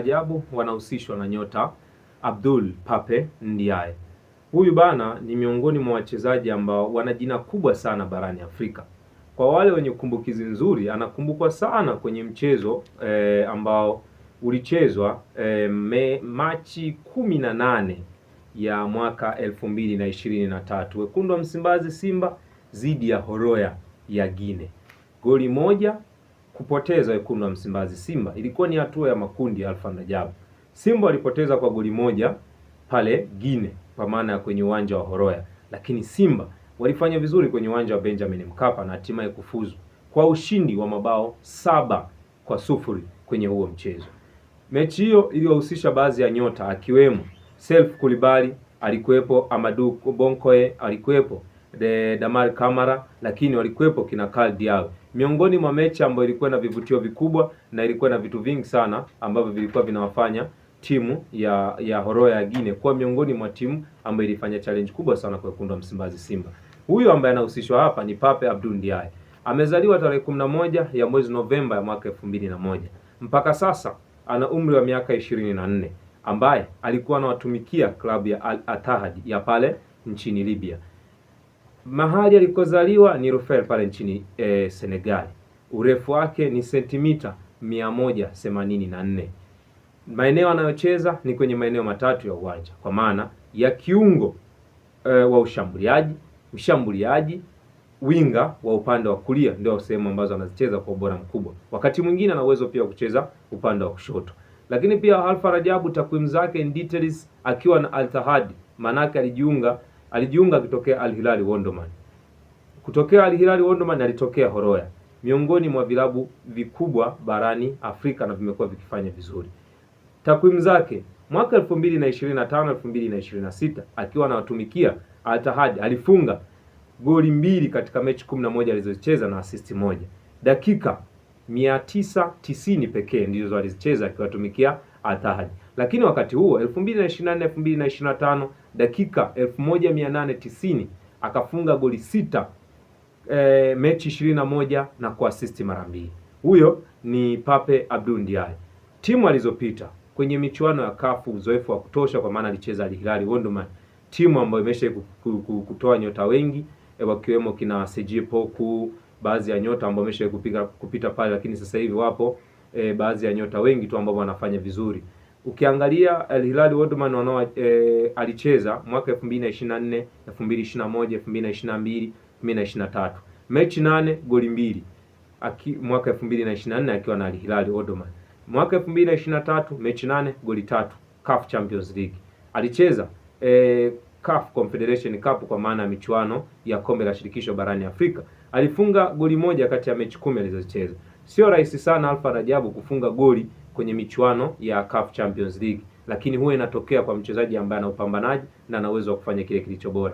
Ajabu wanahusishwa na nyota Abdul Pape Ndiaye. Huyu bana ni miongoni mwa wachezaji ambao wana jina kubwa sana barani Afrika. Kwa wale wenye kumbukizi nzuri, anakumbukwa sana kwenye mchezo ambao ulichezwa Machi 18 ya mwaka 2023. Wekundu wa Msimbazi Simba dhidi ya Horoya ya Guinea. Goli moja kupoteza wekundu wa Msimbazi Simba. Ilikuwa ni hatua ya makundi ya Alfa Najabu. Simba walipoteza kwa goli moja pale Guinea, kwa maana ya kwenye uwanja wa Horoya, lakini Simba walifanya vizuri kwenye uwanja wa Benjamin Mkapa na hatimaye kufuzu kwa ushindi wa mabao 7-0 kwenye huo mchezo. Mechi hiyo iliwahusisha baadhi ya nyota akiwemo Self Kulibali, alikuwepo Amadou Bonkoe, alikuwepo Damar Kamara, lakini walikuwepo kina Kal Diaw. Miongoni mwa mechi ambayo ilikuwa na vivutio vikubwa na ilikuwa na vitu vingi sana ambavyo vilikuwa vinawafanya timu ya Horoya ya Guinea kuwa miongoni mwa timu ambayo ilifanya challenge kubwa sana kwa wekundu wa Msimbazi Simba. Huyu ambaye anahusishwa hapa ni Pape Abdul Ndiaye. Amezaliwa tarehe 11 ya mwezi Novemba ya mwaka 2001. Mpaka sasa ana umri wa miaka 24, ambaye alikuwa anawatumikia klabu ya Al Ittihad ya pale nchini Libya. Mahali alikozaliwa ni Rufel pale nchini Senegal. Urefu wake ni sentimita 184. Maeneo anayocheza ni kwenye maeneo matatu ya uwanja, kwa maana ya kiungo wa ushambuliaji, mshambuliaji, winga wa upande wa kulia, ndio sehemu ambazo anazicheza kwa ubora mkubwa. Wakati mwingine ana uwezo pia kucheza upande wa kushoto. Lakini pia Alfa Rajabu, takwimu zake in details akiwa na Al Ittihad, manake alijiunga akitokea Al Hilal Omdurman. Kutokea Al Hilal Omdurman alitokea Horoya, miongoni mwa vilabu vikubwa barani Afrika na vimekuwa vikifanya vizuri. Takwimu zake mwaka 2025 2026 akiwa anawatumikia Al Ittihad alifunga goli 2 katika mechi 11 alizocheza na assist moja. Dakika 990 pekee ndizo alizocheza akiwatumikia Al Ittihad. Lakini wakati huo 2024 2025 dakika 1890 akafunga goli 6 mechi 21 na kuassist mara 2. Huyo ni Pape Abdul Ndiaye. Timu alizopita kwenye michuano ya CAF, uzoefu wa kutosha, kwa maana alicheza Al Hilal Omdurman, timu ambayo imesha kutoa nyota wengi wakiwemo kina Serge Poku, baadhi ya nyota ambao wamesha kupita pale, lakini sasa hivi wapo baadhi ya nyota wengi tu ambao wanafanya vizuri. Ukiangalia Al Hilal Omdurman alicheza mwaka 2024, 2021, 2022, 2023. Mechi 8 goli 2. Mwaka 2024 akiwa na Al Hilal Omdurman. Mwaka 2023 mechi 8 goli 3 CAF Champions League. Alicheza CAF Confederation Cup, kwa maana ya michuano ya kombe la shirikisho barani Afrika. Alifunga goli moja kati ya mechi 10 alizocheza. Sio rahisi sana Alfa Rajabu kufunga goli kwenye michuano ya CAF Champions League, lakini huwa inatokea kwa mchezaji ambaye ana upambanaji na ana uwezo wa kufanya kile kilicho bora.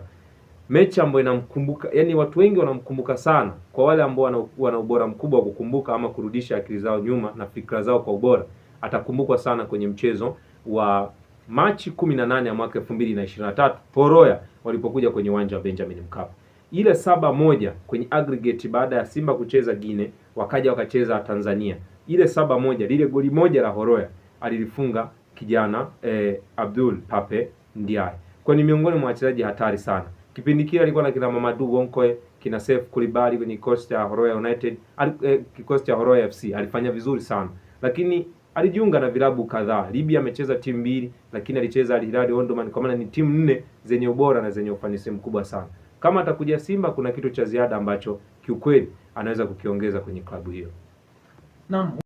Mechi ambayo inamkumbuka, yani watu wengi wanamkumbuka sana, kwa wale ambao wana ubora mkubwa wa kukumbuka ama kurudisha akili zao nyuma na fikra zao kwa ubora, atakumbukwa sana kwenye mchezo wa Machi 18 ya mwaka 2023 Horoya walipokuja kwenye uwanja wa Benjamin Mkapa. Ile 7-1 kwenye aggregate baada ya Simba kucheza Guinea, wakaja wakacheza Tanzania. Ile 7-1, lile goli moja la Horoya alilifunga kijana Abdul Pape Ndiaye. Kwa ni miongoni mwa wachezaji hatari sana. Kipindi kile alikuwa na kina Mamadou Bonkoe, kina Self Kulibali kwenye kikosi cha Horoya United, kikosi cha Horoya FC, alifanya vizuri sana. Lakini alijiunga na vilabu kadhaa. Libya amecheza timu 2, lakini alicheza Al Hilal Omdurman, kwa maana ni timu 4 zenye ubora na zenye ufanisi mkubwa sana. Kama atakuja Simba, kuna kitu cha ziada ambacho kiukweli anaweza kukiongeza kwenye klabu hiyo. Naam.